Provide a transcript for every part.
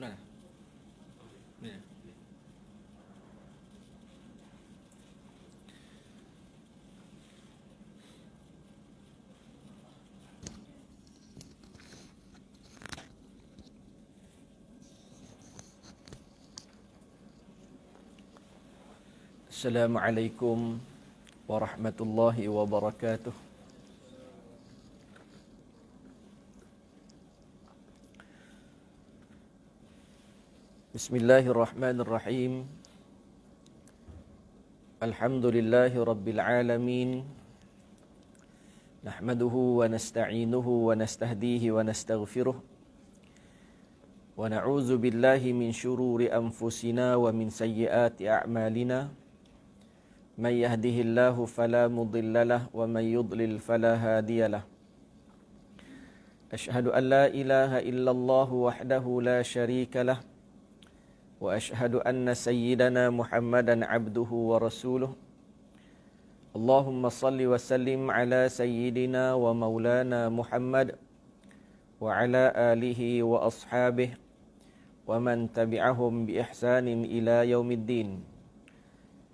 Mana? Ni. Assalamualaikum warahmatullahi wabarakatuh. Bismillahirrahmanirrahim. Alhamdulillahi rabbil alamin. Nahmaduhu wa nasta'inuhu wa nastahdihi wa nastaghfiruh. Wa na'udzu billahi min syururi anfusina wa min sayyiati a'malina. Man yahdihillahu fala mudhillalah wa man yudlil fala hadiyalah. Ashhadu an la ilaha illallah wahdahu la syarika lah. Wa ashhadu anna sayyidana Muhammadan abduhu wa rasuluh. Allahumma salli wa sallim ala sayyidina wa maulana Muhammad wa ala alihi wa ashabihi wa man tabi'ahum bi ihsanin ila yaumiddin.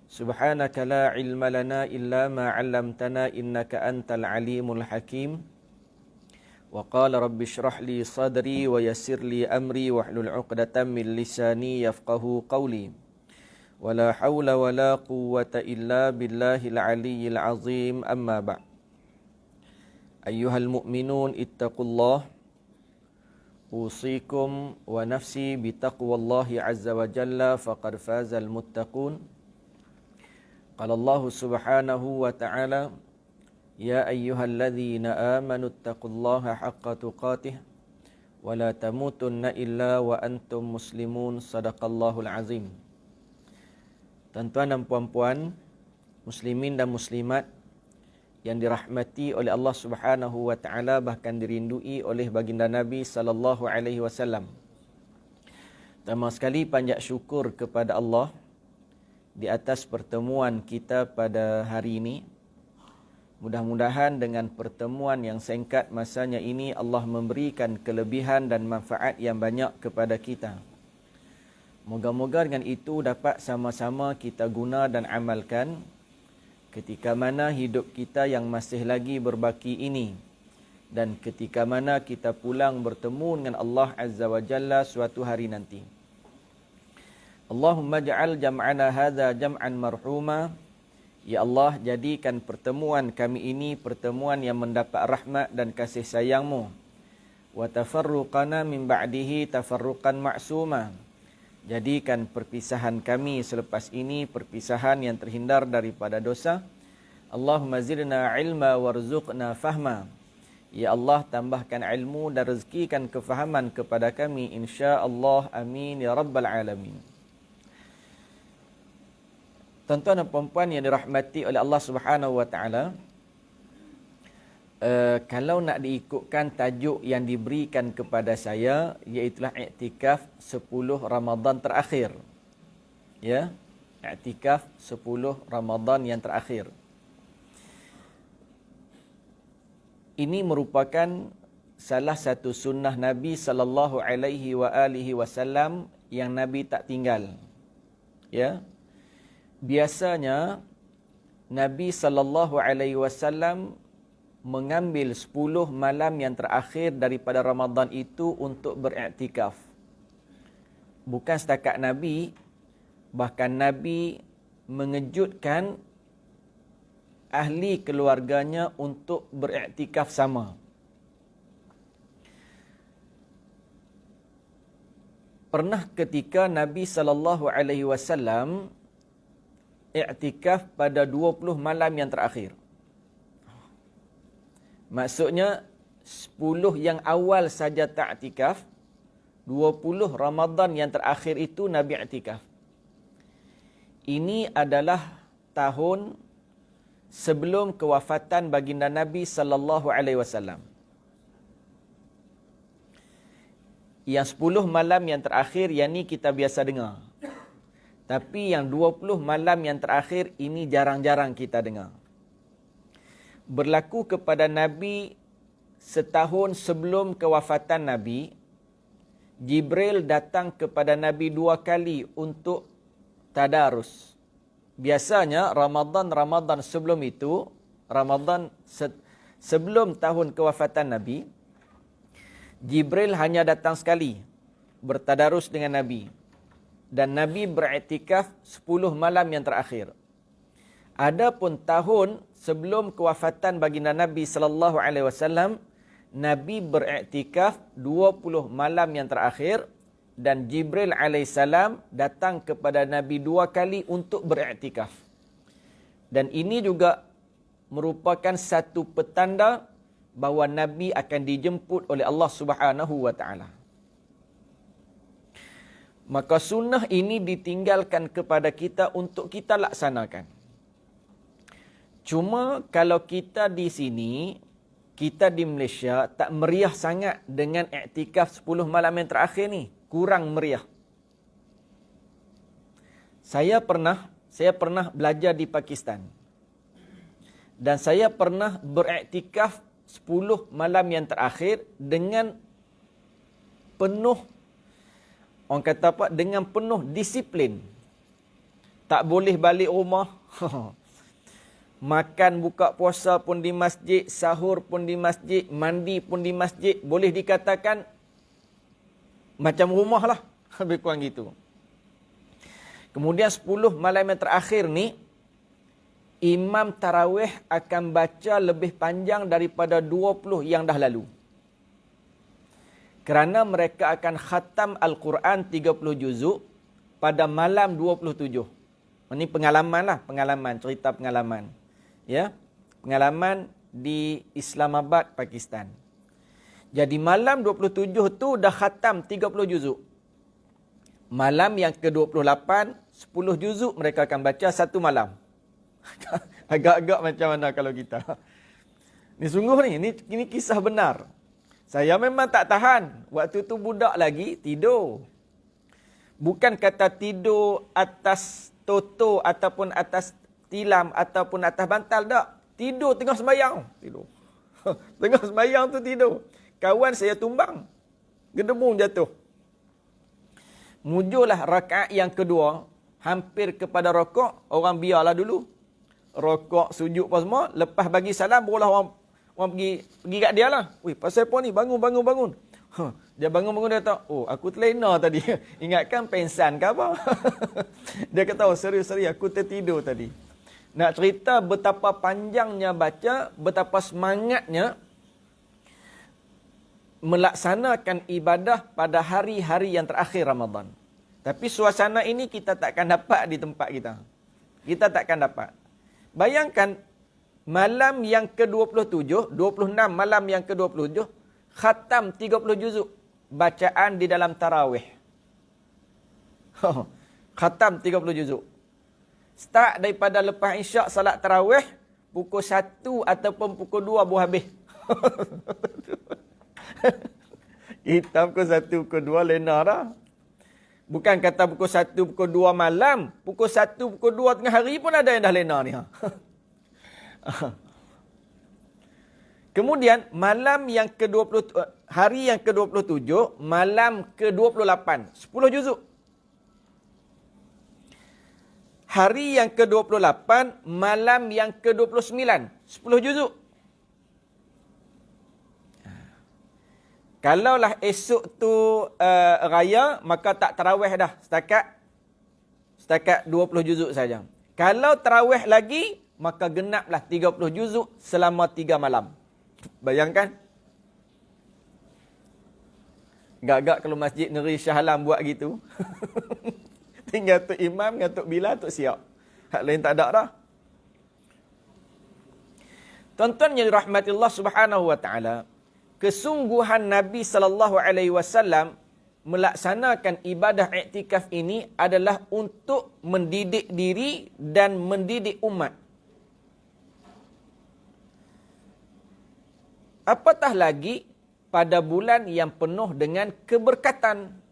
Subhanaka la ilma lana illa ma 'allamtana innaka antal alimul hakim. Wa qala rabbi shrah li sadri wa yassir li amri wahlul 'uqdatam min lisani yafqahu qawli. Wa la hawla wa la quwwata illa billahil aliyyil azim, amma ba'. Ayyuhal mu'minun ittaqullah. Usikum wa nafsi bitaqwallahi azza wa jalla faqad fazal muttaqun. Qala Allah subhanahu wa ta'ala, ya ayyuhalladzina amanu ittaqullaha haqqa tuqatih wa la tamutunna illa wa antum muslimun. Sadaqallahul azim. Tuan-tuan dan puan-puan, muslimin dan muslimat yang dirahmati oleh Allah Subhanahu wa taala, bahkan dirindui oleh baginda Nabi sallallahu alaihi wasallam. Pertama sekali panjat syukur kepada Allah di atas pertemuan kita pada hari ini. Mudah-mudahan dengan pertemuan yang singkat masanya ini Allah memberikan kelebihan dan manfaat yang banyak kepada kita. Moga-moga dengan itu dapat sama-sama kita guna dan amalkan ketika mana hidup kita yang masih lagi berbaki ini, dan ketika mana kita pulang bertemu dengan Allah Azza wa Jalla suatu hari nanti. Allahumma ja'al jam'ana hadza jam'an marhuma. Ya Allah, jadikan pertemuan kami ini pertemuan yang mendapat rahmat dan kasih sayang-Mu. Wa tafarruqana min ba'dihi tafarruqan ma'suma. Jadikan perpisahan kami selepas ini perpisahan yang terhindar daripada dosa. Allahumma zidna ilma warzuqna fahma. Ya Allah, tambahkan ilmu dan rezekikan kefahaman kepada kami, insya-Allah. Amin ya rabbal alamin. Tuan-tuan dan puan-puan yang dirahmati oleh Allah Subhanahu wa taala, kalau nak diikutkan tajuk yang diberikan kepada saya, iaitu i'tikaf 10 Ramadan terakhir. Ya, i'tikaf 10 Ramadan yang terakhir. Ini merupakan salah satu sunnah Nabi sallallahu alaihi wasallam yang Nabi tak tinggal. Ya. Biasanya Nabi sallallahu alaihi wasallam mengambil 10 malam yang terakhir daripada Ramadan itu untuk beriktikaf. Bukan setakat Nabi, bahkan Nabi mengejutkan ahli keluarganya untuk beriktikaf sama. Pernah ketika Nabi sallallahu alaihi wasallam i'tikaf pada 20 malam yang terakhir. Maksudnya 10 yang awal saja tak i'tikaf, 20 Ramadan yang terakhir itu Nabi i'tikaf. Ini adalah tahun sebelum kewafatan baginda Nabi sallallahu alaihi wasallam. Yang 10 malam yang terakhir yang ni kita biasa dengar. Tapi yang 20 malam yang terakhir ini jarang-jarang kita dengar. Berlaku kepada Nabi setahun sebelum kewafatan Nabi, Jibril datang kepada Nabi 2 kali untuk tadarus. Biasanya Ramadan sebelum itu, sebelum tahun kewafatan Nabi, Jibril hanya datang sekali bertadarus dengan Nabi. Dan Nabi beriktikaf 10 malam yang terakhir. Adapun tahun sebelum kewafatan baginda Nabi sallallahu alaihi wasallam, Nabi beriktikaf 20 malam yang terakhir dan Jibril alaihissalam datang kepada Nabi 2 kali untuk beriktikaf. Dan ini juga merupakan satu petanda bahawa Nabi akan dijemput oleh Allah Subhanahu wa taala. Maka sunnah ini ditinggalkan kepada kita untuk kita laksanakan. Cuma kalau kita di sini, kita di Malaysia tak meriah sangat dengan iktikaf 10 malam yang terakhir ni. Kurang meriah. Saya pernah belajar di Pakistan. Dan saya pernah beriktikaf 10 malam yang terakhir dengan penuh, orang kata apa, dengan penuh disiplin. Tak boleh balik rumah. Makan buka puasa pun di masjid, sahur pun di masjid, mandi pun di masjid. Boleh dikatakan macam rumah lah. Lebih kurang gitu. Kemudian 10 malam yang terakhir ni, Imam Tarawih akan baca lebih panjang daripada 20 yang dah lalu. Kerana mereka akan khatam Al-Quran 30 juzuk pada malam 27. Ini pengalaman, cerita pengalaman. Ya, pengalaman di Islamabad, Pakistan. Jadi malam 27 tu dah khatam 30 juzuk. Malam yang ke-28, 10 juzuk mereka akan baca satu malam. Agak-agak macam mana kalau kita. Ni sungguh ni, ini kisah benar. Saya memang tak tahan. Waktu tu budak lagi, tidur. Bukan kata tidur atas toto ataupun atas tilam ataupun atas bantal, tak. Tidur tengah sembahyang. Tidur. Tengah sembahyang tu tidur. Kawan saya tumbang. Gedebung jatuh. Mujurlah rakaat yang kedua. Hampir kepada rokok. Orang biarlah dulu. Rokok, sujud apa semua. Lepas bagi salam, barulah orang pergi kat dia lah. Weh, pasal apa ni? Bangun. Dia bangun, dia kata, oh, aku terlena tadi. Ingatkan pensan ke apa? Dia kata, oh, serius, aku tertidur tadi. Nak cerita betapa panjangnya baca, betapa semangatnya melaksanakan ibadah pada hari-hari yang terakhir Ramadan. Tapi suasana ini kita takkan dapat di tempat kita. Kita takkan dapat. Bayangkan, malam yang ke-27, 26 malam yang ke-27, khatam 30 juzuk bacaan di dalam tarawih. Khatam 30 juzuk. Start daripada lepas isyak salat tarawih, pukul 1 ataupun pukul 2 baru habis. Kita pukul 1, pukul 2 lena dah. Bukan kata pukul 1, pukul 2 malam. Pukul 1, pukul 2 tengah hari pun ada yang dah lena ni. Kemudian malam yang ke-20, hari yang ke-27, malam ke-28, 10 juzuk. Hari yang ke-28, malam yang ke-29, 10 juzuk. Kalaulah esok tu raya, maka tak tarawih dah. Setakat 20 juzuk saja. Kalau tarawih lagi, maka genaplah 30 juzuk selama 3 malam. Bayangkan. Gak-gak kalau Masjid Negeri Shah Alam buat gitu. Tinggal Tok Imam dengan Tok Bilal, Tok siap. Hak lain tak ada dah. Tuan-tuan yang dirahmati Allah Subhanahu wa taala, kesungguhan Nabi sallallahu alaihi wasallam melaksanakan ibadah iktikaf ini adalah untuk mendidik diri dan mendidik umat. Apatah lagi pada bulan yang penuh dengan keberkatan.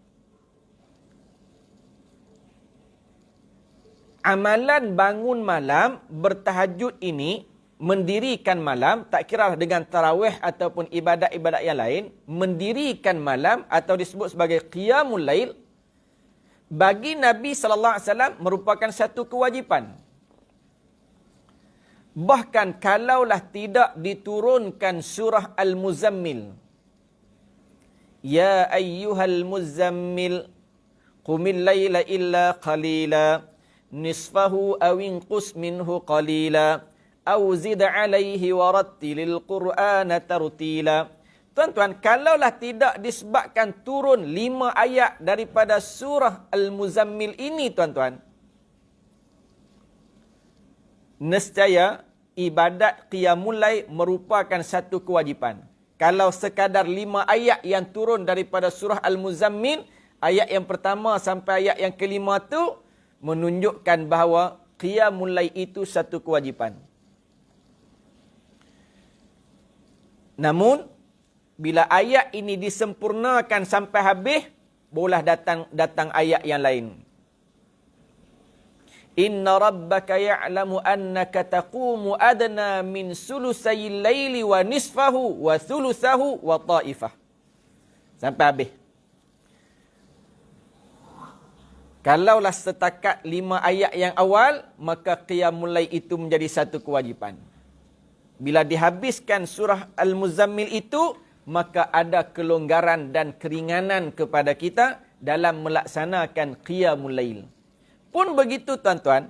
Amalan bangun malam bertahajud ini mendirikan malam, tak kira dengan tarawih ataupun ibadat-ibadat yang lain, mendirikan malam atau disebut sebagai qiyamul lail, bagi Nabi SAW merupakan satu kewajipan. Bahkan kalaulah tidak diturunkan surah Al-Muzammil, Ya ayyuhal muzammil, qumil layla illa qalila, nisfahu awinqus minhu qalila, aw zid alaihi warattilil qur'ana tartila. Tuan-tuan, kalaulah tidak disebabkan turun 5 ayat daripada surah Al-Muzammil ini, tuan-tuan, nescaya ibadat qiyamul lail merupakan satu kewajipan. Kalau sekadar 5 ayat yang turun daripada surah Al-Muzammil, ayat yang pertama sampai ayat yang kelima tu menunjukkan bahawa qiyamul lail itu satu kewajipan. Namun, bila ayat ini disempurnakan sampai habis, boleh datang ayat yang lain. Inna rabbaka ya'lamu annaka taqumu adna min sulusayil laili wa nisfahu wa sulusahu wa ta'ifah. Sampai habis. Kalaulah setakat 5 ayat yang awal, maka qiyamul lail itu menjadi satu kewajipan. Bila dihabiskan surah Al-Muzammil itu, maka ada kelonggaran dan keringanan kepada kita dalam melaksanakan qiyamul lail. Pun begitu, tuan-tuan,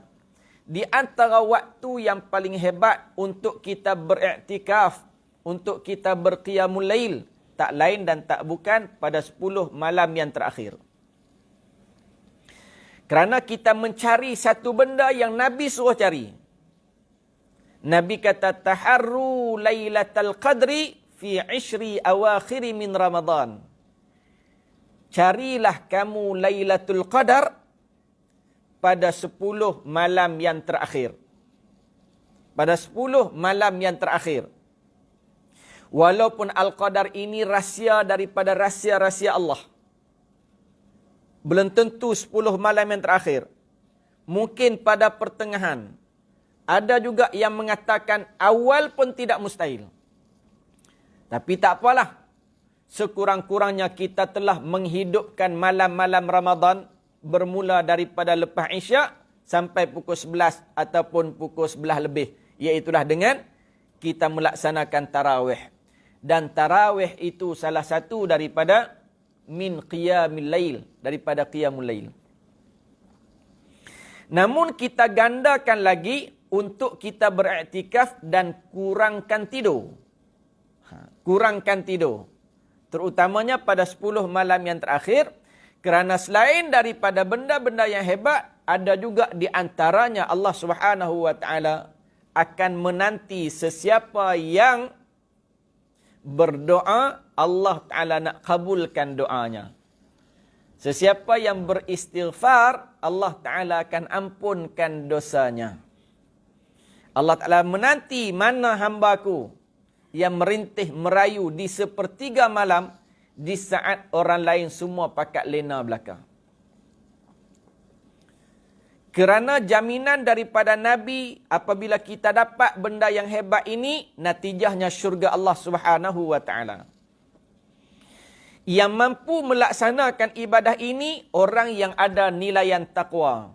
di antara waktu yang paling hebat untuk kita beriktikaf, untuk kita berqiyamul lail, tak lain dan tak bukan pada 10 malam yang terakhir. Kerana kita mencari satu benda yang Nabi suruh cari. Nabi kata, taharru lailatal qadri fi 10 awakhir min Ramadan. Carilah kamu Lailatul Qadar pada 10 malam yang terakhir. Pada 10 malam yang terakhir. Walaupun Al-Qadar ini rahsia daripada rahsia-rahsia Allah. Belum tentu 10 malam yang terakhir. Mungkin pada pertengahan. Ada juga yang mengatakan awal pun tidak mustahil. Tapi tak apalah. Sekurang-kurangnya kita telah menghidupkan malam-malam Ramadan bermula daripada lepas Isyak sampai pukul 11 ataupun pukul 11 lebih. Iaitulah dengan kita melaksanakan tarawih. Dan tarawih itu salah satu daripada min qiyamil lail, daripada qiyamul lail. Namun kita gandakan lagi untuk kita beriktikaf dan kurangkan tidur. Kurangkan tidur. Terutamanya pada 10 malam yang terakhir. Kerana selain daripada benda-benda yang hebat, ada juga di antaranya Allah Subhanahu wa taala akan menanti sesiapa yang berdoa, Allah Taala nak kabulkan doanya. Sesiapa yang beristighfar, Allah Taala akan ampunkan dosanya. Allah Taala menanti mana hamba-Ku yang merintih merayu di sepertiga malam, di saat orang lain semua pakat lena belaka. Kerana jaminan daripada Nabi, apabila kita dapat benda yang hebat ini, natijahnya syurga Allah Subhanahu wa taala. Yang mampu melaksanakan ibadah ini, orang yang ada nilaian takwa.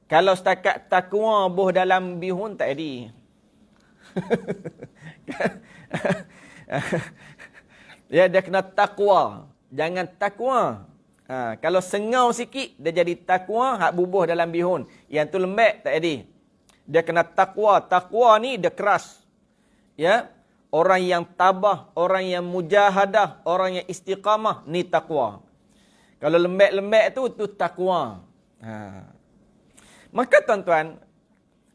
Kalau setakat takwa boh dalam bihun, tak ada. Ya, dia kena takwa. Jangan takwa. Kalau sengau sikit, dia jadi takwa, hak bubuh dalam bihun. Yang tu lembek, tak jadi. Dia kena takwa. Takwa ni dia keras. Ya, orang yang tabah, orang yang mujahadah, orang yang istiqamah, ni takwa. Kalau lembek-lembek tu takwa. Maka tuan-tuan,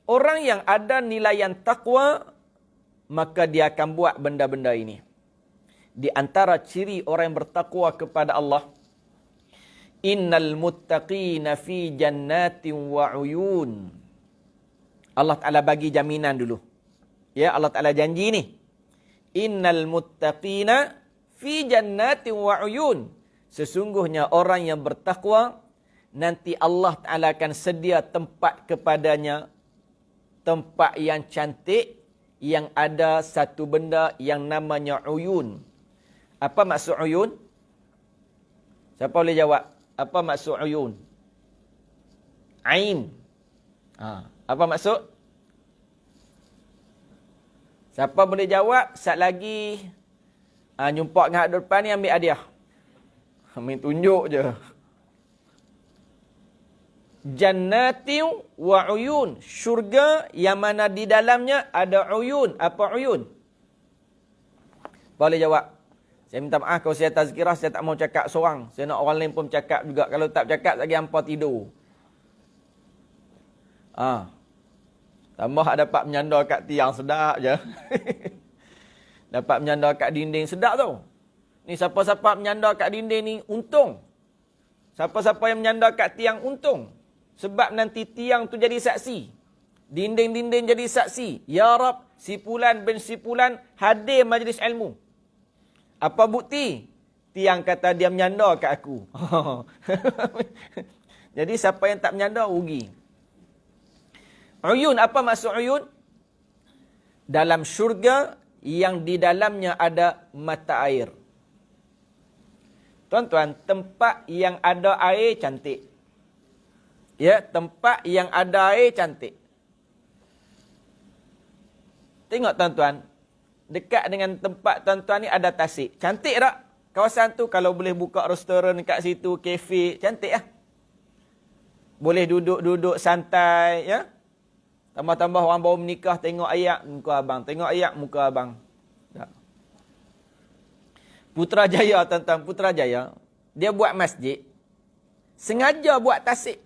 orang yang ada nilaian takwa, maka dia akan buat benda-benda ini. Di antara ciri orang yang bertakwa kepada Allah, innal muttaqina fi jannatin wa uyun. Allah Ta'ala bagi jaminan dulu. Ya, Allah Ta'ala janji ni. Innal muttaqina fi jannatin wa uyun. Sesungguhnya orang yang bertakwa, nanti Allah Ta'ala akan sedia tempat kepadanya, tempat yang cantik yang ada satu benda yang namanya uyun. Apa maksud uyun? Siapa boleh jawab? Apa maksud uyun? Ain. Apa maksud? Siapa boleh jawab? Sat lagi jumpa dengan hak depan ni ambil hadiah. Main tunjuk je. Jannatin wa uyun. Syurga yang mana di dalamnya ada uyun. Apa uyun? Boleh jawab. Saya minta maaf kalau saya tazkirah, saya tak mau cakap seorang. Saya nak orang lain pun cakap juga. Kalau tak cakap, lagi hampa tidur. Tambah dapat menyandar kat tiang, sedap je. Dapat menyandar kat dinding, sedap tau. Ni siapa-siapa menyandar kat dinding ni, untung. Siapa-siapa yang menyandar kat tiang, untung. Sebab nanti tiang tu jadi saksi. Dinding-dinding jadi saksi. Ya Rab, si Fulan bin si Fulan hadir majlis ilmu. Apa bukti? Tiang kata dia menyandar kat aku. Jadi siapa yang tak menyandar, rugi. Uyun, apa maksud uyun? Dalam syurga yang di dalamnya ada mata air. Tuan-tuan, tempat yang ada air cantik. Ya, tempat yang ada air cantik. Tengok tuan-tuan, dekat dengan tempat tuan-tuan ni ada tasik. Cantik tak? Kawasan tu kalau boleh buka restoran dekat situ, kafe, cantik lah. Boleh duduk-duduk santai, ya. Tambah-tambah orang baru menikah, tengok ayak, muka abang. Tengok ayak, muka abang. Tak. Putrajaya, tuan-tuan, Putrajaya, dia buat masjid, sengaja buat tasik.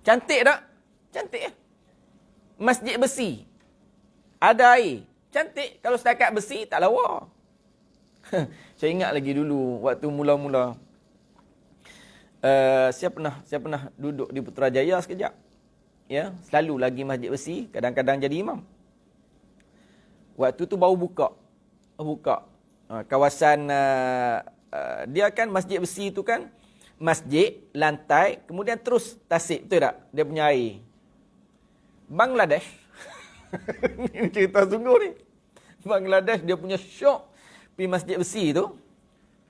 Cantik tak? Cantik lah. Masjid besi. Ada air. Cantik. Kalau setakat besi, tak lawa. Saya ingat lagi dulu, waktu mula-mula. Saya pernah duduk di Putrajaya sekejap. Ya, selalu lagi masjid besi, kadang-kadang jadi imam. Waktu tu baru buka. Kawasan, dia kan masjid besi tu kan, masjid, lantai, kemudian terus tasik, betul tak? Dia punya air. Bangladesh. Ini cerita sungguh ni. Bangladesh dia punya syok pergi masjid besi tu.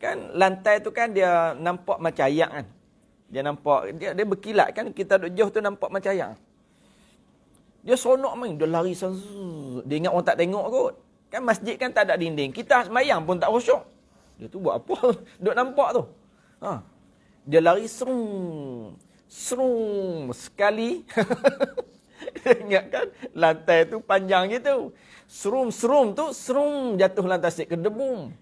Kan lantai tu kan dia nampak macam ayak kan. Dia nampak, dia berkilat kan, kita duduk jauh tu nampak macam ayak. Dia seronok main, dia lari dia ingat orang tak tengok kot. Kan masjid kan tak ada dinding. Kita semayang pun tak khusyuk. Dia tu buat apa? Duk nampak tu. Dia lari serung sekali. Dia ingat kan lantai tu panjang gitu. Serum tu jatuh lantai tasik ke debum.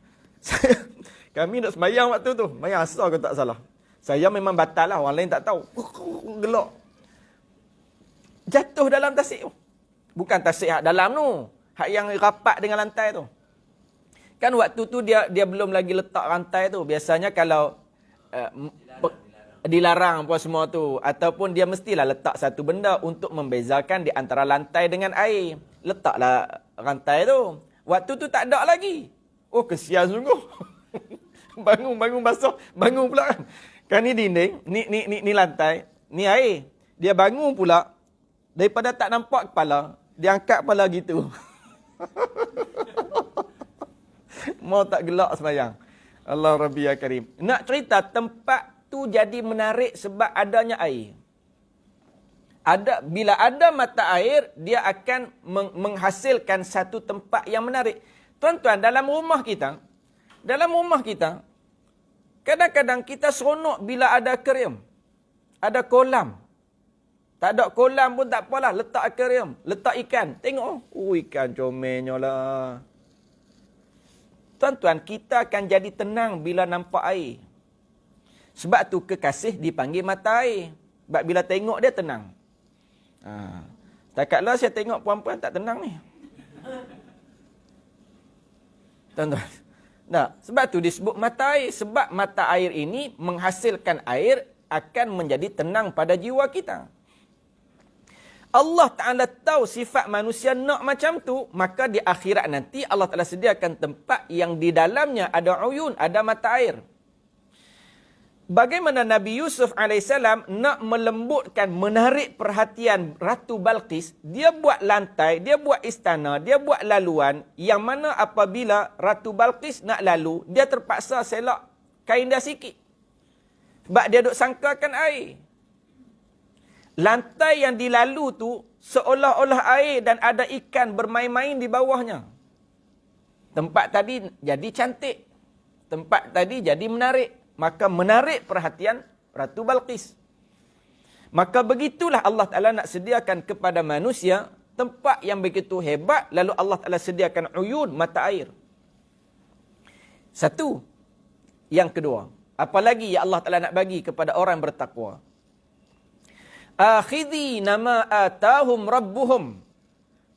Kami nak semayang waktu tu. Semayang asal ke tak salah. Saya memang batal lah, orang lain tak tahu. Gelak. Jatuh dalam tasik tu. Bukan tasik hak dalam tu. Hak yang rapat dengan lantai tu. Kan waktu tu dia belum lagi letak rantai tu. Biasanya kalau dilarang apa semua tu. Ataupun dia mestilah letak satu benda untuk membezakan di antara lantai dengan air. Letaklah rantai tu. Waktu tu tak ada lagi. Oh, kesian sungguh. Bangun basah. Bangun pula kan. Kan ni dinding, ni lantai, ni air. Dia bangun pula, daripada tak nampak kepala, dia angkat kepala gitu. Mau tak gelak sembahyang. Allah Rabbi ya Karim. Nak cerita tempat tu jadi menarik sebab adanya air. Bila ada mata air, dia akan menghasilkan satu tempat yang menarik. Tuan-tuan, dalam rumah kita, kadang-kadang kita seronok bila ada akuarium. Ada kolam. Tak ada kolam pun tak apalah. Letak akuarium. Letak ikan. Tengok. Ikan comelnya lah. Tuan-tuan, kita akan jadi tenang bila nampak air. Sebab tu kekasih dipanggil mata air. Sebab bila tengok dia tenang. Setakatlah saya tengok puan-puan tak tenang ni. Tuan-tuan. Nah, sebab tu disebut mata air. Sebab mata air ini menghasilkan air akan menjadi tenang pada jiwa kita. Allah Ta'ala tahu sifat manusia nak macam tu, maka di akhirat nanti Allah Ta'ala sediakan tempat yang di dalamnya ada uyun, ada mata air. bagaimana Nabi Yusuf alaihissalam nak melembutkan, menarik perhatian Ratu Balqis, dia buat lantai, dia buat istana, dia buat laluan, yang mana apabila Ratu Balqis nak lalu, dia terpaksa selak kain dia sikit. Sebab dia duk sangkakan air. Lantai yang dilalu tu seolah-olah air dan ada ikan bermain-main di bawahnya. Tempat tadi jadi cantik. Tempat tadi jadi menarik. Maka menarik perhatian Ratu Balqis. Maka begitulah Allah Ta'ala nak sediakan kepada manusia tempat yang begitu hebat, lalu Allah Ta'ala sediakan uyun, mata air. Satu. Yang kedua, apa lagi yang Allah Ta'ala nak bagi kepada orang bertakwa? Akhidhi nama atahum rabbuhum.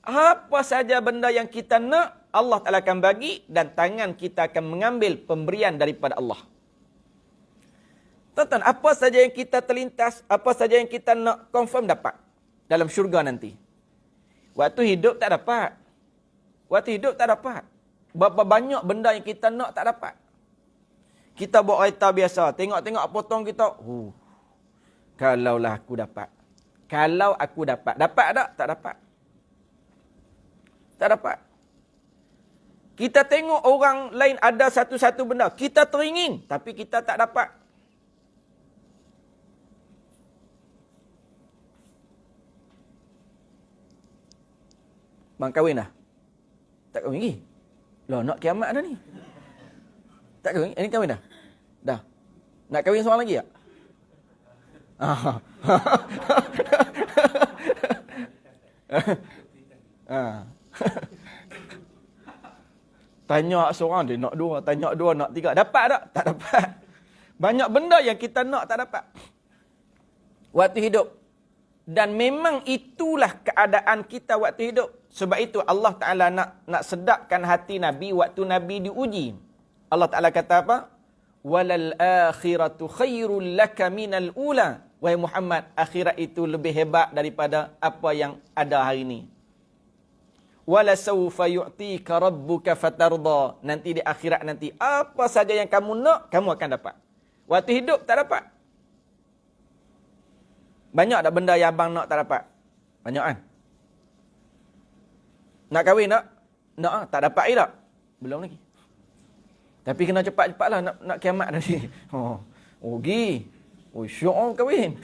Apa saja benda yang kita nak, Allah Ta'ala akan bagi, dan tangan kita akan mengambil pemberian daripada Allah. Tuan-tuan, apa saja yang kita terlintas, apa saja yang kita nak, confirm dapat dalam syurga nanti. Waktu hidup tak dapat. Waktu hidup tak dapat. Berapa banyak benda yang kita nak tak dapat. Kita bawa kereta biasa, tengok-tengok potong kita. Kalaulah aku dapat. Kalau aku dapat. Dapat tak? Tak dapat. Tak dapat. Kita tengok orang lain ada satu-satu benda. Kita teringin, tapi kita tak dapat. Bang kahwin dah? Tak kahwin lagi? Loh, nak kiamat dah ni. Tak kahwin? Ini kahwin dah? Dah. Nak kahwin seorang lagi tak? Tanya seorang dia nak dua, tanya dua nak tiga. Dapat tak? Tak dapat. Banyak benda yang kita nak tak dapat. Waktu hidup. Dan memang itulah keadaan kita waktu hidup. Sebab itu Allah Ta'ala nak sedapkan hati Nabi waktu Nabi diuji. Allah Ta'ala kata apa? Walal akhiratu khairul laka minal ula. Wahai Muhammad, akhirat itu lebih hebat daripada apa yang ada hari ini. Wala sawfa yu'tika rabbuka fatarda. Nanti di akhirat nanti, apa saja yang kamu nak, kamu akan dapat. Waktu hidup tak dapat. Banyak tak benda yang abang nak tak dapat? Banyak kan? Nak kahwin tak? Nak tak dapat tak? Belum lagi. Tapi kena cepat-cepatlah nak kiamat nanti. Oh, pergi. Oh, syok kahwin.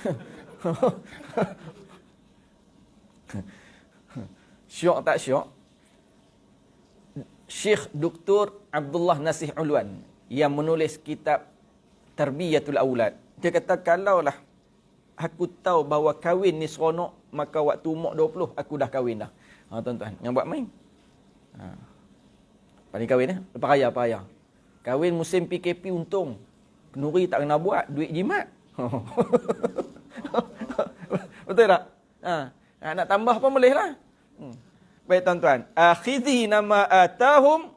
Syok tak syok? Syekh Dr. Abdullah Nasih Ulwan yang menulis kitab Tarbiyatul Aulad. Dia kata, kalaulah aku tahu bahawa kahwin ni seronok, maka waktu umur 20 aku dah kahwin dah. Tuan-tuan, yang buat main. Paling kahwin lepas raya. Kahwin musim PKP untung. Kenduri tak kena buat, duit jimat. Betul tak? Nak tambah pun boleh lah. Baik tuan-tuan. Akhidhi nama atahum.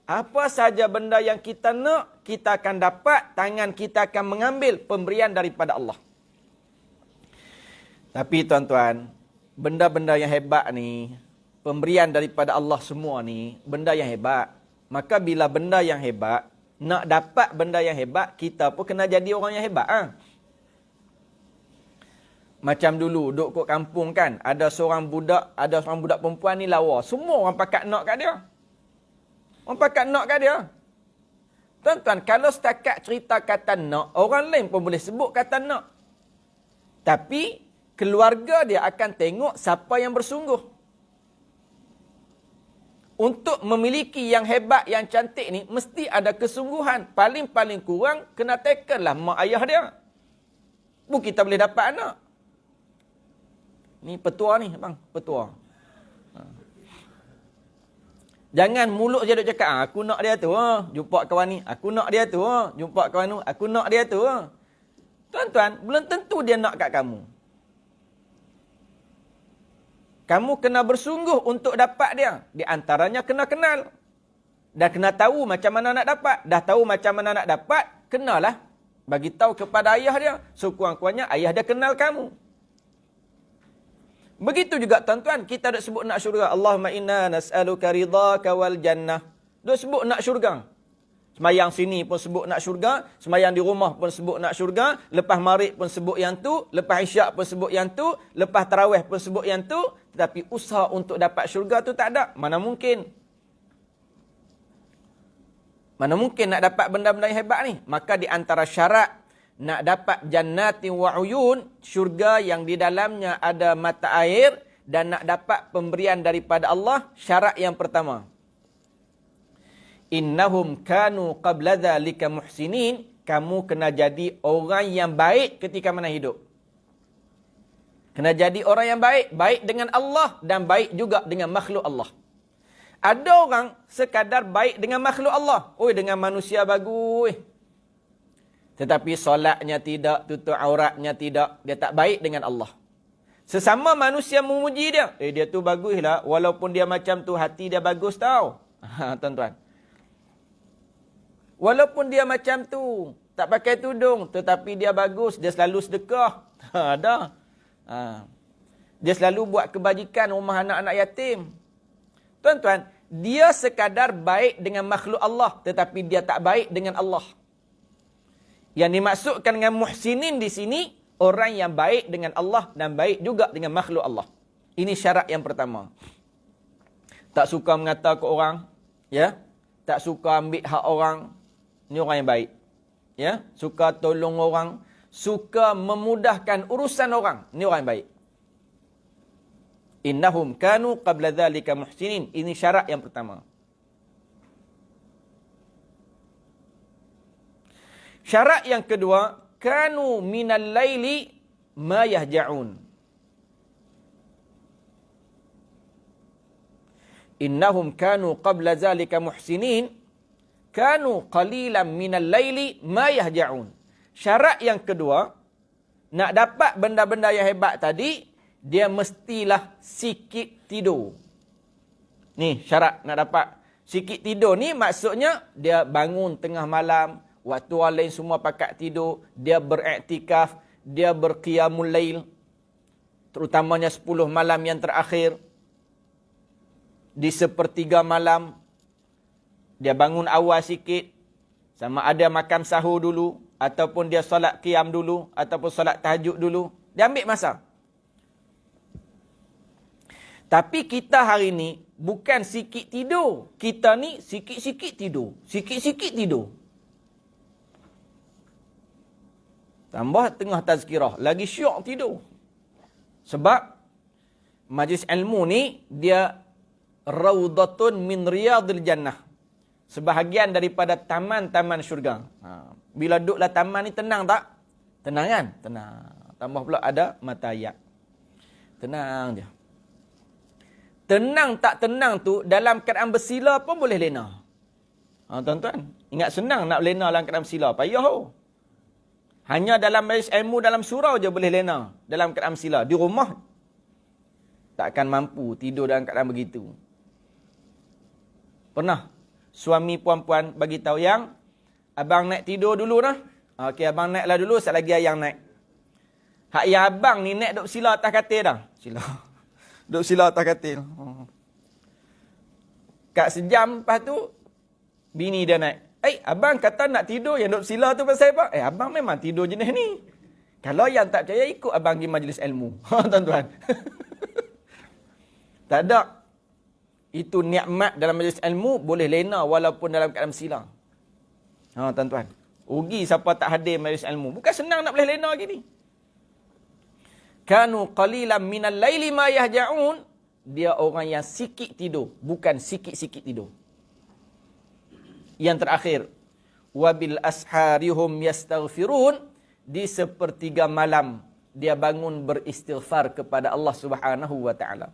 Apa saja benda yang kita nak, kita akan dapat. Tangan kita akan mengambil pemberian daripada Allah. Tapi tuan-tuan, benda-benda yang hebat ni, pemberian daripada Allah semua ni, benda yang hebat. Maka bila benda yang hebat, nak dapat benda yang hebat, kita pun kena jadi orang yang hebat. Macam dulu, duduk kat kampung kan, ada seorang budak perempuan ni lawa. Semua orang pakat nak kat dia. Orang pakat nak kat dia. Tuan-tuan, kalau setakat cerita kata nak, orang lain pun boleh sebut kata nak. Tapi, keluarga dia akan tengok siapa yang bersungguh. Untuk memiliki yang hebat, yang cantik ni, mesti ada kesungguhan. Paling-paling kurang, kena taken lah mak ayah dia. Bu kita boleh dapat anak. Ni petua ni, bang. Petua. Jangan mulut je duk cakap, aku nak dia tu, jumpa kawan ni. Aku nak dia tu, jumpa kawan tu. Aku nak dia tu. Tuan-tuan, belum tentu dia nak kat kamu. Kamu kena bersungguh untuk dapat dia. Di antaranya kena kenal. Dan kena tahu macam mana nak dapat. Dah tahu macam mana nak dapat, kenalah bagi tahu kepada ayah dia. Sekurang-kurangnya ayah dia kenal kamu. Begitu juga tuan-tuan, kita dah sebut nak syurga. Allahumma inna nas'aluka ridhaka wal jannah. Dah sebut nak syurga. Semayang sini pun sebut nak syurga, semayang di rumah pun sebut nak syurga, lepas maghrib pun sebut yang tu, lepas isyak pun sebut yang tu, lepas tarawih pun sebut yang tu, tetapi usaha untuk dapat syurga tu tak ada. Mana mungkin? Mana mungkin nak dapat benda-benda yang hebat ni? Maka di antara syarat nak dapat jannatin wa uyun, syurga yang di dalamnya ada mata air, dan nak dapat pemberian daripada Allah, syarat yang pertama. Innahum kanu qabla dzalika muhsinin, kamu kena jadi orang yang baik ketika mana hidup. Kena jadi orang yang baik, baik dengan Allah dan baik juga dengan makhluk Allah. Ada orang sekadar baik dengan makhluk Allah. Oi, dengan manusia bagus. Tetapi solatnya tidak, tutup auratnya tidak, dia tak baik dengan Allah. Sesama manusia memuji dia. Dia tu baguslah. Walaupun dia macam tu, hati dia bagus tau. Tuan-tuan. Walaupun dia macam tu, tak pakai tudung, tetapi dia bagus. Dia selalu sedekah. Ada. Dia selalu buat kebajikan rumah anak-anak yatim. Tuan-tuan, dia sekadar baik dengan makhluk Allah, tetapi dia tak baik dengan Allah. Yang dimaksudkan dengan muhsinin di sini, orang yang baik dengan Allah dan baik juga dengan makhluk Allah. Ini syarat yang pertama. Tak suka mengata ke orang, ya. Tak suka ambil hak orang, ini orang yang baik. Ya, suka tolong orang, suka memudahkan urusan orang, ini orang yang baik. Innahum kanu qabla dzalika muhsinin. Ini syarat yang pertama. Syarat yang kedua, kanu minal laili ma yahja'un. Innahum kanu qabla zalika muhsinin, kanu qalilan minal laili ma yahja'un. Syarat yang kedua, nak dapat benda-benda yang hebat tadi, dia mestilah sikit tidur. Ni syarat nak dapat. Sikit tidur ni maksudnya dia bangun tengah malam, waktu orang lain semua pakat tidur, dia beriktikaf, dia berqiyamul lail, terutamanya 10 malam yang terakhir. Di sepertiga malam, dia bangun awal sikit, sama ada makan sahur dulu, ataupun dia solat qiyam dulu, ataupun solat tahajud dulu. Dia ambil masa. Tapi kita hari ni, bukan sikit tidur. Kita ni sikit-sikit tidur. Sikit-sikit tidur. Tambah tengah tazkirah. Lagi syok tidur. Sebab majlis ilmu ni, dia raudatun min riyadil jannah. Sebahagian daripada taman-taman syurga. Bila duduklah taman ni tenang tak? Tenang kan? Tenang. Tambah pula ada mata ayat. Tenang je. Tenang tak tenang tu, dalam keadaan bersila pun boleh lena. Tuan-tuan, ingat senang nak lena dalam keadaan bersila. Payah. Hanya dalam majlis ilmu, dalam surau je boleh lena dalam keadaan bersila. Di rumah, takkan mampu tidur dalam keadaan begitu. Pernah suami puan-puan bagi tahu yang, abang naik tidur dulu dah. Okey, abang naiklah dulu, sekali lagi ayang naik. Hak yang abang ni naik duduk sila atas katil dah. Sila. Duduk sila atas katil. Kat sejam lepas tu, bini dia naik. Abang kata nak tidur yang duduk sila tu pasal apa? Abang memang tidur jenis ni. Kalau yang tak percaya, ikut abang pergi majlis ilmu. Tuan-tuan. Tak ada. Itu nikmat dalam majlis ilmu, boleh lena walaupun dalam keadaan sila. Tuan-tuan. Rugi siapa tak hadir majlis ilmu. Bukan senang nak boleh lena lagi ni. Kanu qalilan minal laili ma yahja'un. Dia orang yang sikit tidur, bukan sikit-sikit tidur. Yang terakhir, wabil asharihum yastaghfirun. Di sepertiga malam dia bangun beristighfar kepada Allah Subhanahu wa taala.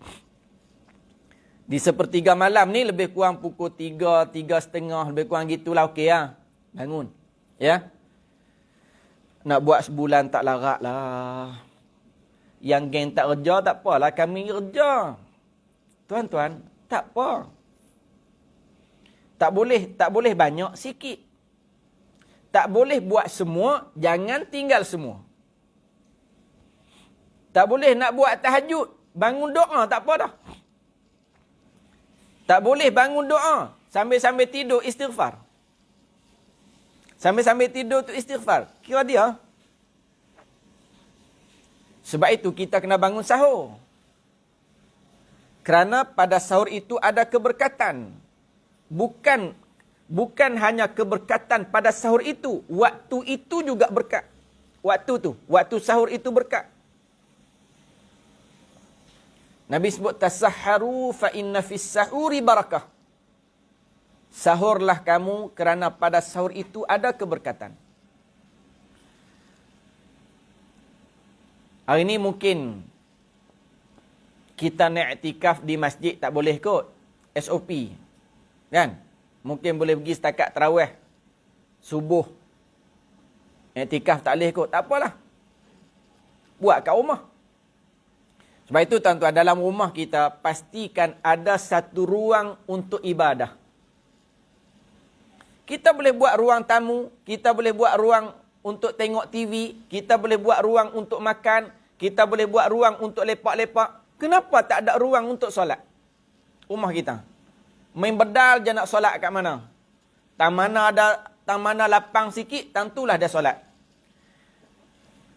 Di sepertiga malam ni lebih kurang pukul 3, 3:30, lebih kurang gitulah, okey lah. Bangun. Ya. Nak buat sebulan tak larat lah. Yang geng tak kerja tak apalah, kami kerja. Tuan-tuan, tak apa. Tak boleh banyak, sikit. Tak boleh buat semua, jangan tinggal semua. Tak boleh nak buat tahajud, bangun doa, tak apa dah. Tak boleh bangun doa, sambil-sambil tidur istighfar. Sambil-sambil tidur tu istighfar. Kira dia. Sebab itu kita kena bangun sahur. Kerana pada sahur itu ada keberkatan. Bukan hanya keberkatan pada sahur itu. Waktu itu juga berkat. Waktu sahur itu berkat. Nabi sebut tasahharu fa inna fis sahuri barakah. Sahurlah kamu kerana pada sahur itu ada keberkatan. Hari ini mungkin kita nak iktikaf di masjid tak boleh kot. SOP. Kan? Mungkin boleh pergi setakat tarawih. Subuh. Iktikaf tak boleh kot. Tak apalah. Buat kat rumah. Sebab itu tuan-tuan, dalam rumah kita pastikan ada satu ruang untuk ibadah. Kita boleh buat ruang tamu, kita boleh buat ruang untuk tengok TV, kita boleh buat ruang untuk makan, kita boleh buat ruang untuk lepak-lepak. Kenapa tak ada ruang untuk solat? Rumah kita. Main bedal je nak solat kat mana? Tang mana lapang sikit, tentulah dia solat.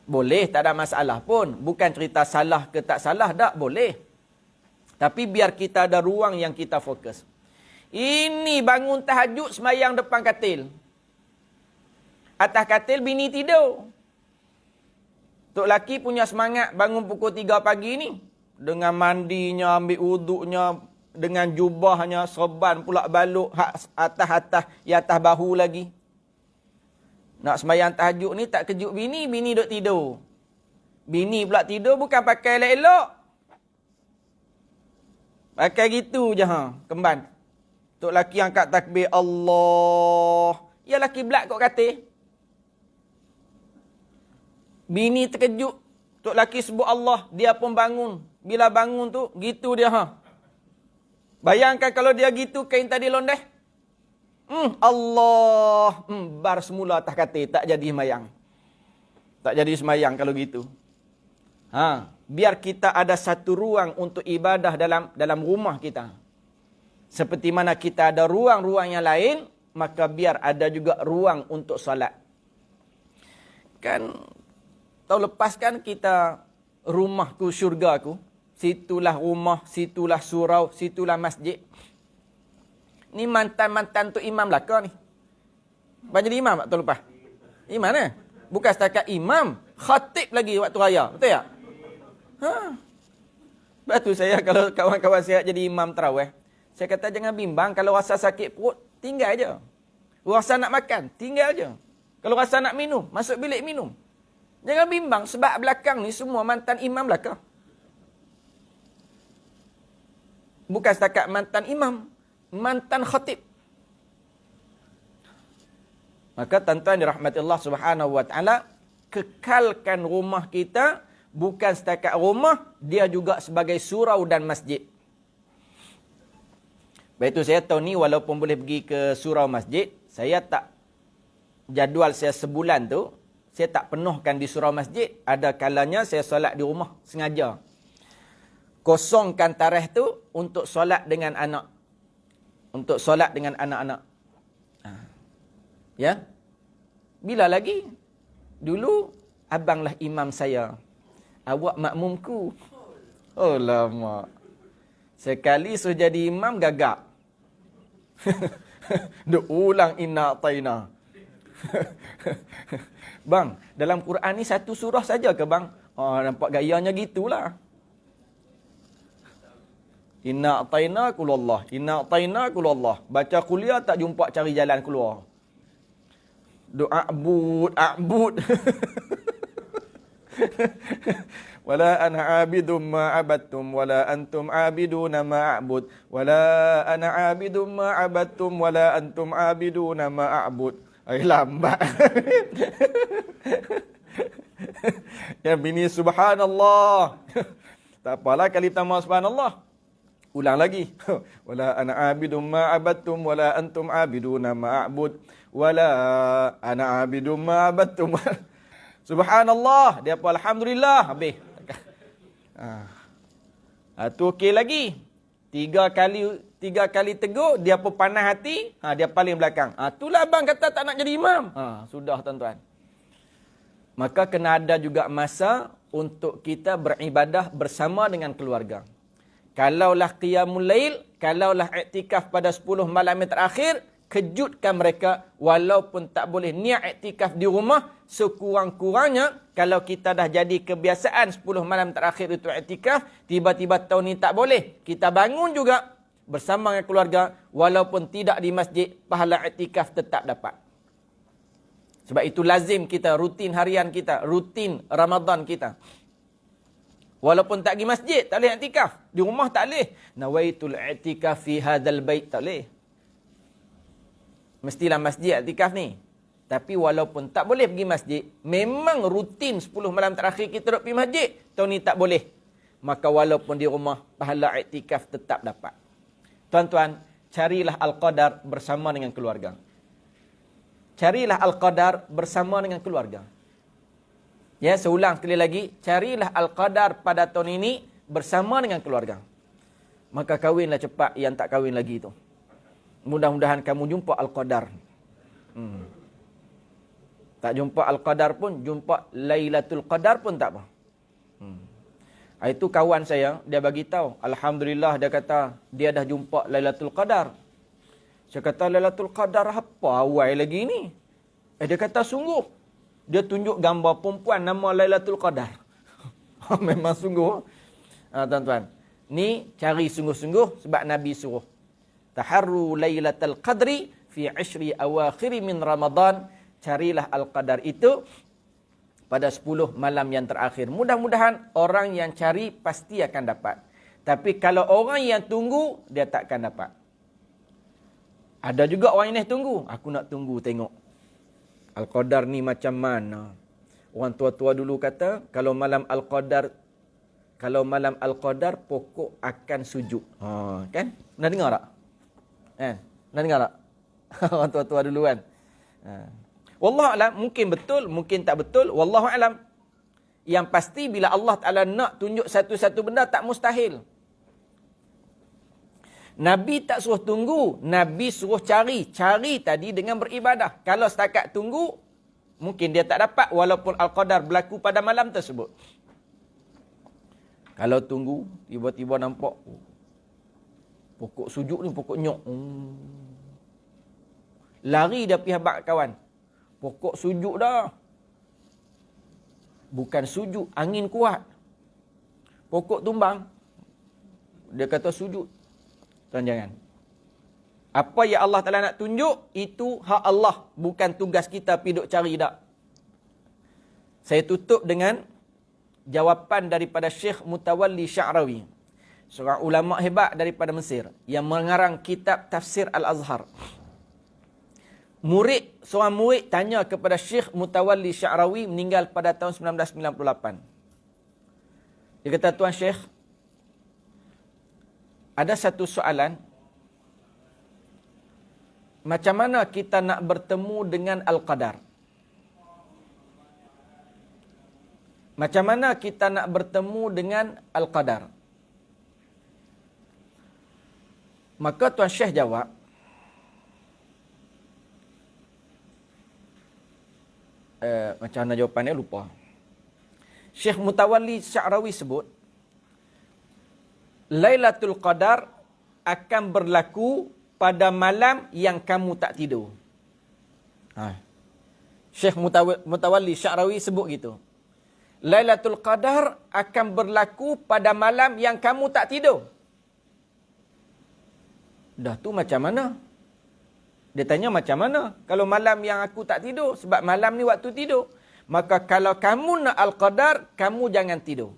Boleh, tak ada masalah pun. Bukan cerita salah ke tak salah, tak boleh. Tapi biar kita ada ruang yang kita fokus. Ini bangun tahajud semayang depan katil. Atas katil bini tidur. Tok laki punya semangat bangun pukul 3 pagi ni. Dengan mandinya, ambil wuduknya, dengan jubahnya, serban pula baluk, atas-atas, atas bahu lagi. Nak semayang tahajud ni tak kejut bini, bini duk tidur. Bini pula tidur bukan pakai elok-elok. Pakai gitu je ha, kemban. Tok laki angkat takbir Allah. Ya laki belak kat katil. Bini terkejut. Tok laki sebut Allah, dia pun bangun. Bila bangun tu, gitu dia ha. Bayangkan kalau dia gitu kain tadi londeh. Allah. Bar semula atas katil. Tak jadi semayang. Tak jadi semayang kalau gitu. Biar kita ada satu ruang untuk ibadah dalam rumah kita. Seperti mana kita ada ruang-ruang yang lain, maka biar ada juga ruang untuk solat. Kan, tahun lepas kan kita rumahku, syurgaku. Situlah rumah, situlah surau, situlah masjid. Ni mantan-mantan tu imam belaka ni. Bukan jadi imam tak tahun lepas? Imam eh? Bukan setakat imam, khatib lagi waktu raya. Betul tak? Lepas tu saya kalau kawan-kawan saya jadi imam tarawih, saya kata jangan bimbang. Kalau rasa sakit perut, tinggal je. Rasa nak makan, tinggal je. Kalau rasa nak minum, masuk bilik minum. Jangan bimbang sebab belakang ni semua mantan imam belaka. Bukan setakat mantan imam, mantan khatib. Maka tuan-tuan dirahmati Allah Subhanahu wa taala, kekalkan rumah kita bukan setakat rumah, dia juga sebagai surau dan masjid. Baik itu saya tahu ni walaupun boleh pergi ke surau masjid, saya tak jadual saya sebulan tu, saya tak penuhkan di surau masjid. Ada kalanya saya solat di rumah sengaja. Kosongkan tarikh tu untuk solat dengan anak. Untuk solat dengan anak-anak. Ya. Bila lagi? Dulu, abanglah imam saya. Awak makmumku. Oh lama. Sekali suruh jadi imam, gagap. Duk ulang inna ta'ina. Bang, dalam Quran ni satu surah saja ke bang? Nampak gayanya gitulah. Inna a'tayna kulullah. Inna a'tayna kulullah. Baca kuliah tak jumpa cari jalan keluar. Doa a'bud. Wala ana abidum ma abadtum wala antum abiduna ma a'bud. Wala ana abidum ma abadtum wala antum abiduna ma a'bud. Ay lambat. Ya bini subhanallah. Tak apalah kali pertama subhanallah. Ulang lagi. Wala ana abidum ma abadtum wala antum abiduna ma a'bud. Wala ana abidum ma abadtum. Subhanallah. Dia apa alhamdulillah. Habis. Tu okey lagi. 3 3 kali tegur, dia pun panas hati, dia paling belakang. Itulah abang kata tak nak jadi imam. Sudah tuan-tuan. Maka kena ada juga masa untuk kita beribadah bersama dengan keluarga. Kalaulah qiyamul lail, kalaulah iktikaf pada 10 malam yang terakhir, kejutkan mereka walaupun tak boleh niat iktikaf di rumah, sekurang-kurangnya kalau kita dah jadi kebiasaan 10 malam terakhir itu iktikaf, tiba-tiba tahun ni tak boleh, kita bangun juga bersama dengan keluarga, walaupun tidak di masjid, pahala iktikaf tetap dapat. Sebab itu lazim kita, rutin harian kita, rutin Ramadan kita. Walaupun tak pergi masjid, tak boleh iktikaf. Di rumah tak boleh. Nawaitul i'tikaf fi hadzal bait, tak boleh. Mestilah masjid iktikaf ni. Tapi walaupun tak boleh pergi masjid, memang rutin 10 malam terakhir kita duduk pergi masjid, tahun ni tak boleh. Maka walaupun di rumah, pahala iktikaf tetap dapat. Tuan-tuan, carilah Al-Qadar bersama dengan keluarga. Carilah Al-Qadar bersama dengan keluarga. Ya, seulang sekali lagi, carilah Al-Qadar pada tahun ini bersama dengan keluarga. Maka kahwinlah cepat yang tak kahwin lagi tu. Mudah-mudahan kamu jumpa Al-Qadar. Tak jumpa Al-Qadar pun, jumpa Lailatul Qadar pun tak apa. Itu kawan saya, dia bagi tahu, alhamdulillah, dia kata dia dah jumpa Lailatul Qadar. Saya kata Lailatul Qadar apa awal lagi ni? Dia kata sungguh. Dia tunjuk gambar perempuan nama Lailatul Qadar. Memang sungguh. Tuan-tuan, ni cari sungguh-sungguh sebab Nabi suruh. Taharru Lailatul Qadri fi 10 awakhir min Ramadan. Carilah Al-Qadar itu pada 10 malam yang terakhir. Mudah-mudahan orang yang cari pasti akan dapat. Tapi kalau orang yang tunggu, dia takkan dapat. Ada juga orang yang tunggu. Aku nak tunggu tengok Al-Qadar ni macam mana. Orang tua-tua dulu kata, kalau malam Al-Qadar pokok akan sujud. Kan? Pernah dengar tak? Pernah dengar tak? Orang tua-tua dulu kan? Wallahualam, mungkin betul, mungkin tak betul. Wallahualam. Yang pasti bila Allah Ta'ala nak tunjuk satu-satu benda, tak mustahil. Nabi tak suruh tunggu. Nabi suruh cari. Cari tadi dengan beribadah. Kalau setakat tunggu, mungkin dia tak dapat walaupun Al-Qadar berlaku pada malam tersebut. Kalau tunggu, tiba-tiba nampak pokok sujud ni, pokok nyok. Lari dia pergi habaq kawan. Pokok sujud dah. Bukan sujud, angin kuat. Pokok tumbang. Dia kata sujud. Tuan jangan. Apa yang Allah Ta'ala nak tunjuk, itu hak Allah. Bukan tugas kita pergi duk cari tak. Saya tutup dengan jawapan daripada Syekh Mutawalli Sya'rawi. Seorang ulama hebat daripada Mesir. Yang mengarang kitab Tafsir Al-Azhar. Seorang murid tanya kepada Syekh Mutawalli Sya'rawi, meninggal pada tahun 1998. Dia kata, Tuan Syekh, ada satu soalan. Macam mana kita nak bertemu dengan Al-Qadar? Macam mana kita nak bertemu dengan Al-Qadar? Maka Tuan Syekh jawab, macam mana jawapannya lupa. Syekh Mutawalli Sya'rawi sebut, Lailatul Qadar akan berlaku pada malam yang kamu tak tidur. Syekh Mutawalli Sya'rawi sebut gitu. Lailatul Qadar akan berlaku pada malam yang kamu tak tidur. Dah tu macam mana? Dia tanya macam mana? Kalau malam yang aku tak tidur, sebab malam ni waktu tidur. Maka kalau kamu nak Al-Qadar, kamu jangan tidur.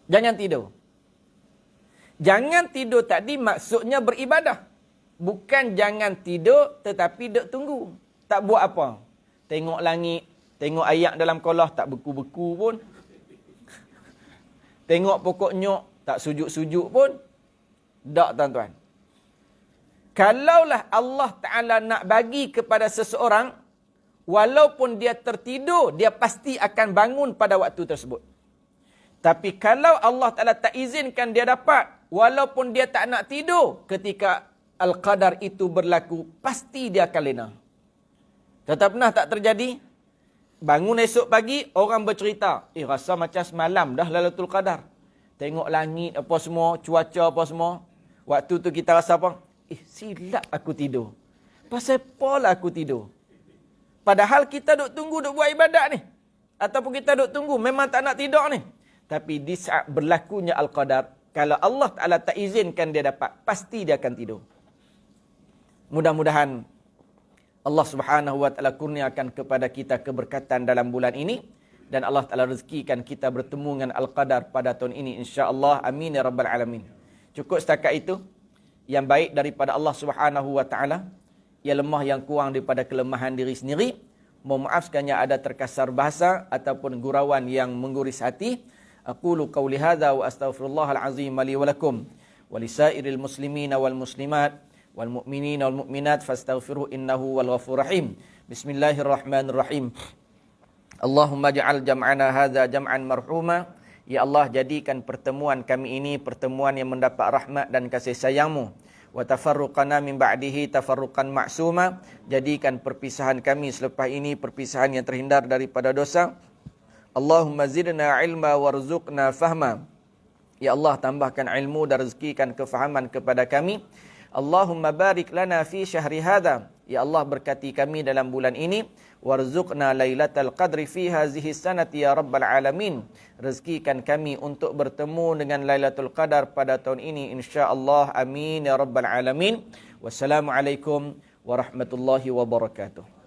Jangan tidur. Jangan tidur tadi maksudnya beribadah. Bukan jangan tidur tetapi duk tunggu. Tak buat apa. Tengok langit, tengok ayak dalam kolah tak beku-beku pun. Tengok pokok nyok tak sujud-sujud pun. Tak, tuan-tuan. Kalaulah Allah Ta'ala nak bagi kepada seseorang, walaupun dia tertidur, dia pasti akan bangun pada waktu tersebut. Tapi kalau Allah Ta'ala tak izinkan dia dapat, walaupun dia tak nak tidur ketika Al-Qadar itu berlaku, pasti dia akan lena. Tetap pernah tak terjadi? Bangun esok pagi, orang bercerita, rasa macam semalam dah Lailatul Qadar. Tengok langit apa semua, cuaca apa semua. Waktu tu kita rasa apa? Silap aku tidur. Pasal apalah aku tidur? Padahal kita duk tunggu duk buat ibadat ni. Ataupun kita duk tunggu memang tak nak tidur ni. Tapi di saat berlakunya Al-Qadar, kalau Allah Ta'ala tak izinkan dia dapat, pasti dia akan tidur. Mudah-mudahan Allah Subhanahu wa Ta'ala kurniakan kepada kita keberkatan dalam bulan ini, dan Allah Ta'ala rezekikan kita bertemu dengan Al-Qadar pada tahun ini, insya-Allah. Amin ya rabbal alamin. Cukup setakat itu. Yang baik daripada Allah Subhanahu wa Ta'ala, yang lemah yang kurang daripada kelemahan diri sendiri. Mohon maaf sekiranya ada terkasar bahasa ataupun gurauan yang mengguris hati. Aqulu qawli hadza wa astaghfirullahal azim li wa lakum wa lisairil muslimina wal muslimat wal mu'minina wal mu'minat fastaghfiruhu innahu wal ghafurur rahim. Bismillahirrahmanirrahim. Allahumma ja'al jam'ana hadza jam'an marhuma. Ya Allah, jadikan pertemuan kami ini pertemuan yang mendapat rahmat dan kasih sayang-Mu. Wa tafarruqana min ba'dihi tafarruqan ma'suma. Jadikan perpisahan kami selepas ini perpisahan yang terhindar daripada dosa. Allahumma zidna ilma warzuqna fahma. Ya Allah, tambahkan ilmu dan rezekikan kefahaman kepada kami. Allahumma barik lana fi syahri hadha. Ya Allah, berkati kami dalam bulan ini. Warzuqna lailatal qadri fi hazihi sanati ya rabbal alamin. Rezekikan kami untuk bertemu dengan Lailatul Qadar pada tahun ini, insya-Allah. Amin ya rabbal alamin. Wassalamualaikum warahmatullahi wabarakatuh.